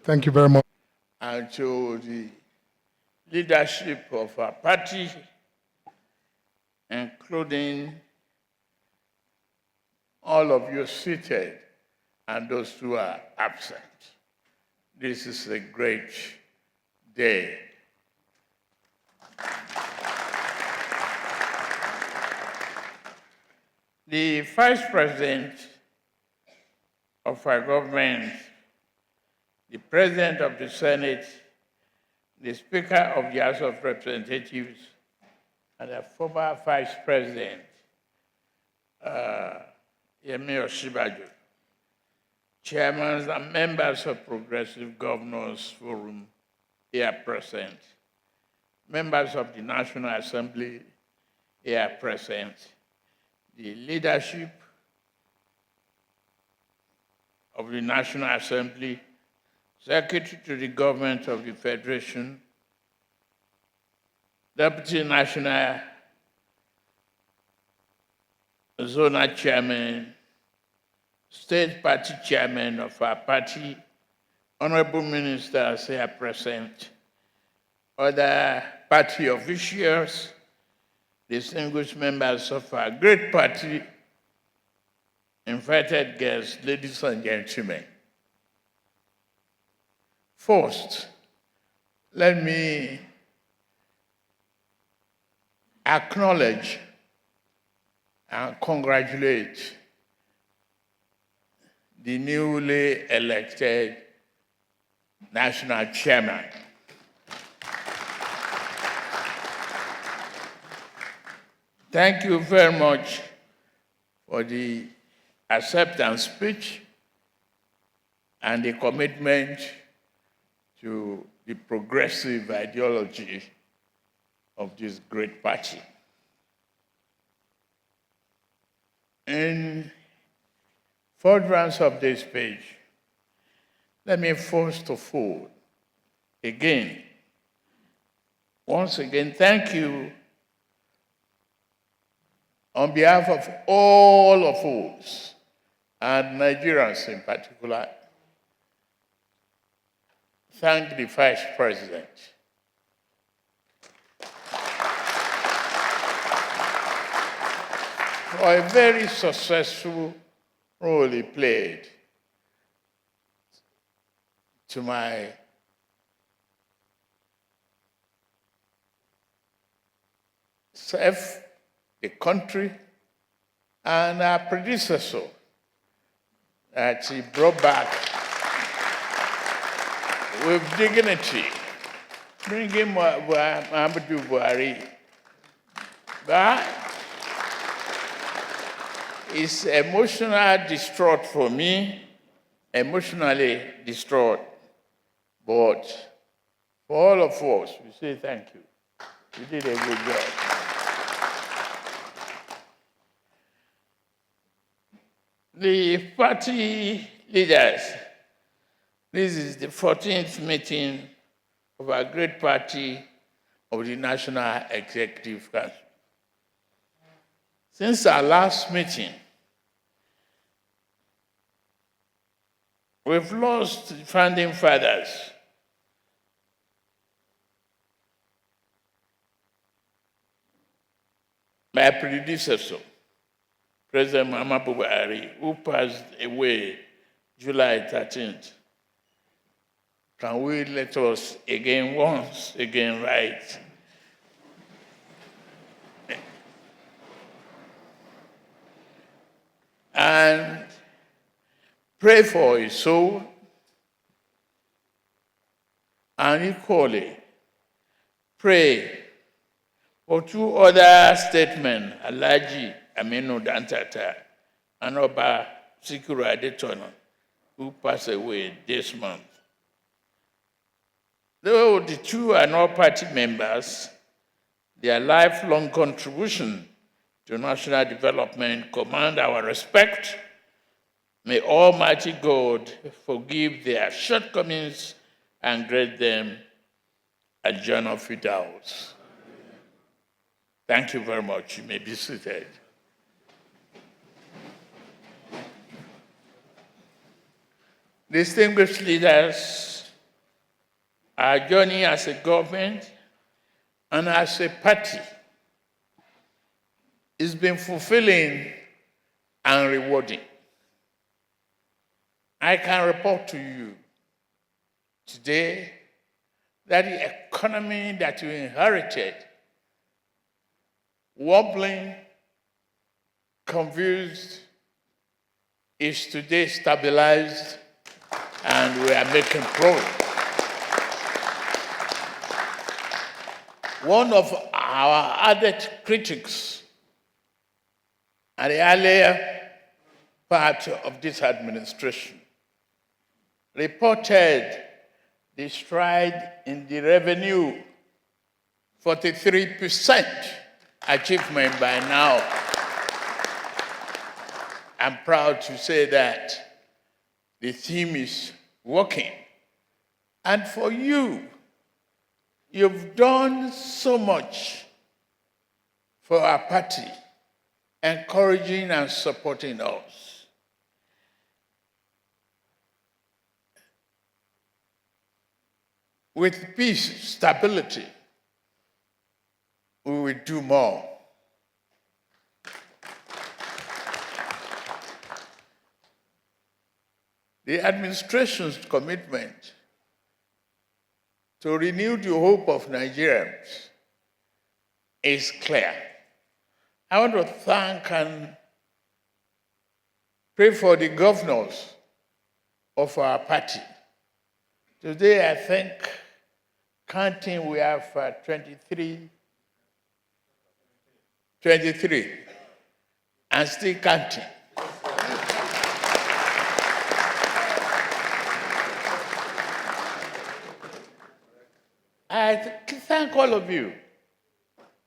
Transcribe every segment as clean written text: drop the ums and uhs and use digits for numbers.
Thank you very much. And to the leadership of our party, including all of you seated and those who are absent. This is a great day. The Vice President of our government, the President of the Senate, the Speaker of the House of Representatives, and the former Vice President, Yemi Osinbajo, chairmen and members of Progressive Governors Forum here present, members of the National Assembly here present, the leadership of the National Assembly, Secretary to the Government of the Federation, Deputy National Zonal Chairman, State Party Chairman of our party, Honorable Ministers here present, other party officials, distinguished members of our great party, invited guests, ladies and gentlemen. First, let me acknowledge and congratulate the newly elected national chairman. Thank you very much for the acceptance speech and the commitment to the progressive ideology of this great party. In furtherance of this page, let me first of all, once again, thank you on behalf of all of us, and Nigerians in particular. Thank the Vice President. For a very successful role he played to my self, the country, and our predecessor that he brought back with dignity, bringing Muhammadu Buhari back. It's emotional distraught for me, emotionally distraught, but for all of us, we say thank you. You did a good job. The party leaders, this is the 14th meeting of our great party of the National Executive Council. Since our last meeting, we've lost the founding fathers. My predecessor, President Muhammadu Buhari, who passed away July 13th. Can we let us once again write and pray for his soul, and equally pray for two other statesmen, Alhaji Aminu Dantata and Oba Sikiru Adetono, who passed away this month. Though the two are not party members, their lifelong contribution to national development command our respect. May Almighty God forgive their shortcomings and grant them a journey of Firdaus. Thank you very much. You may be seated. Distinguished leaders our journey as a government and as a party has been fulfilling and rewarding. I can report to you today that the economy that we inherited, wobbling, confused, is today stabilized, and we are making progress. One of our added critics at the earlier part of this administration reported the stride in the revenue, 43% achievement by now. I'm proud to say that the team is working. And for you, you've done so much for our party, encouraging and supporting us. With peace, stability, we will do more. The administration's commitment to renew the hope of Nigerians is clear. I want to thank and pray for the governors of our party. Today, I think, counting, we have 23, and still counting. I thank all of you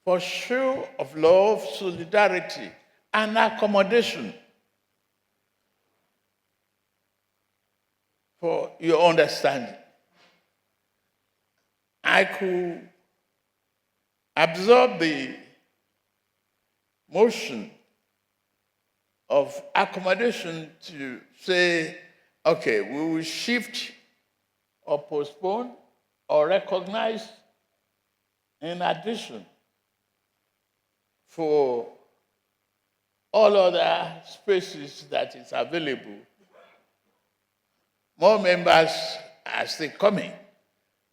for show of love, solidarity, and accommodation, for your understanding. I could absorb the motion of accommodation to say, okay, we will shift or postpone or recognize in addition for all other spaces that is available. More members are still coming.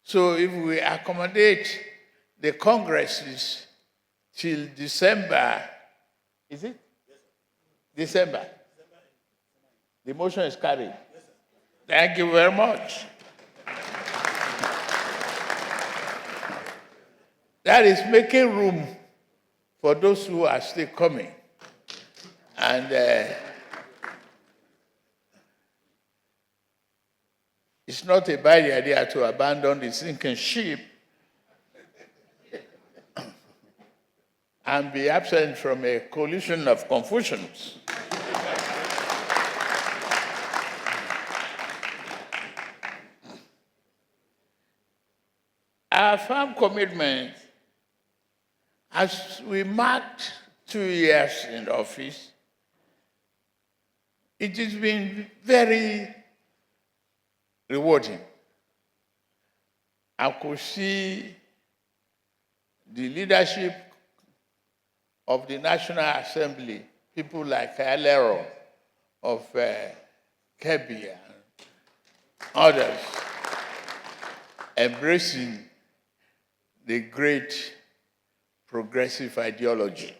So if we accommodate the congresses till December, is it? Yes, December. The motion is carried. Yes, thank you very much. That is making room for those who are still coming. And it's not a bad idea to abandon the sinking ship and be absent from a coalition of confusions. Our firm commitment, as we marked 2 years in office, it has been very rewarding. I could see the leadership of the National Assembly, people like Alero of Kebbi and others, embracing the great progressive ideology.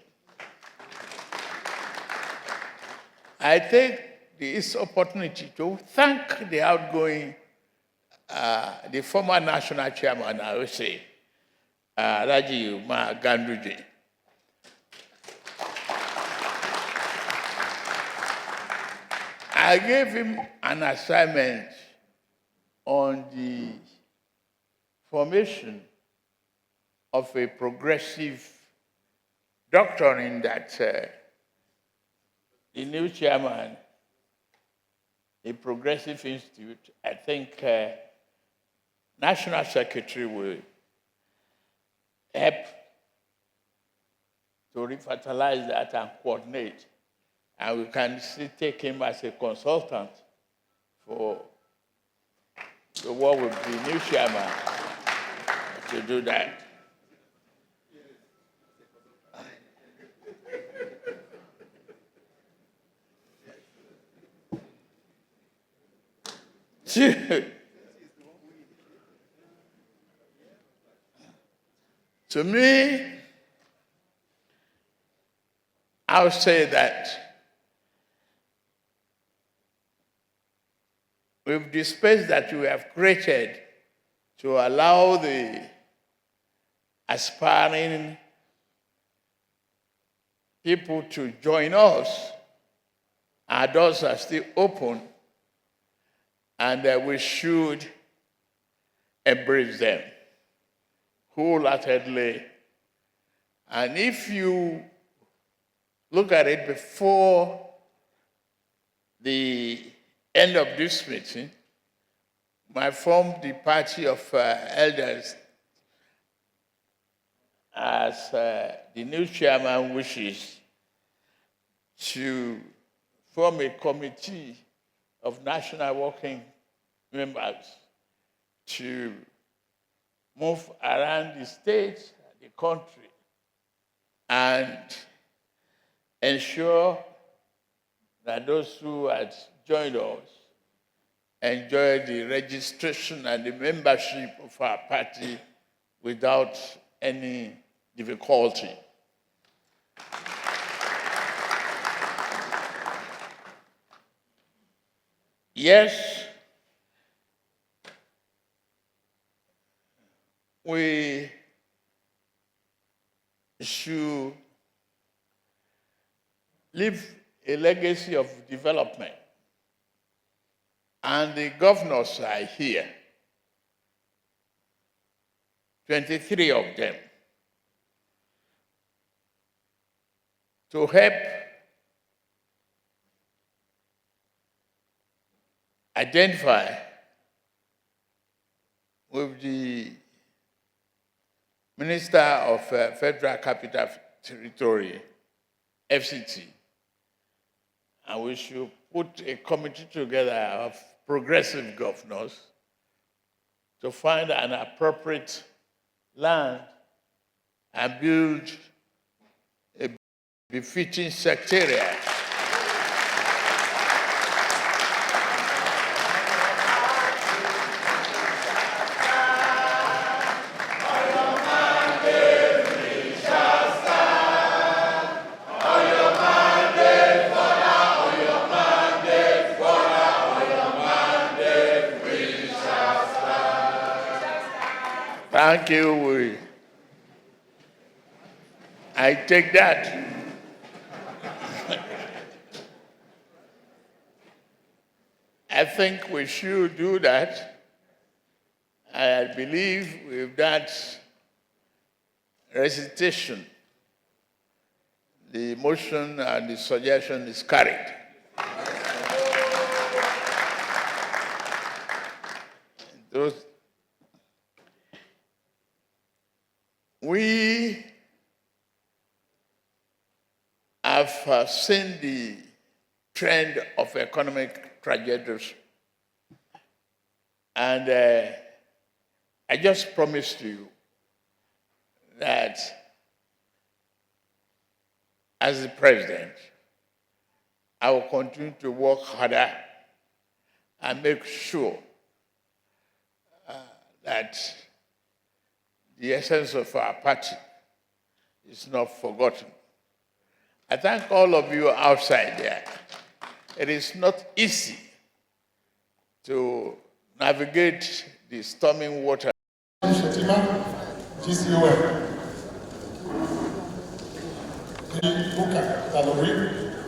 I take this opportunity to thank the outgoing, the former national chairman, I would say, Raji Umar Ganduje. I gave him an assignment on the formation of a progressive doctrine that the new chairman, a progressive institute, I think National Secretary will help to revitalize that and coordinate. And we can still take him as a consultant for the work with the new chairman. to do that. To me, I would say that with the space that we have created to allow the aspiring people to join us, our doors are still open, and we should embrace them wholeheartedly. And if you look at it before the end of this meeting, I formed the party of elders as the new chairman wishes to form a committee of national working members to move around the state, the country, and ensure that those who had joined us enjoy the registration and the membership of our party without any difficulty. Yes, we should leave a legacy of development. And the governors are here, 23 of them, to help identify with the Minister of Federal Capital Territory, FCT, and we should put a committee together of progressive governors to find an appropriate land and build a befitting secretariat. Thank you. I take that. I think we should do that. I believe with that recitation, the motion and the suggestion is carried. We have seen the trend of economic trajectories, and I just promised you that as the president, I will continue to work harder and make sure that the essence of our party is not forgotten. I thank all of you outside there. It is not easy to navigate the storming water. GCOM. Buka, Talori,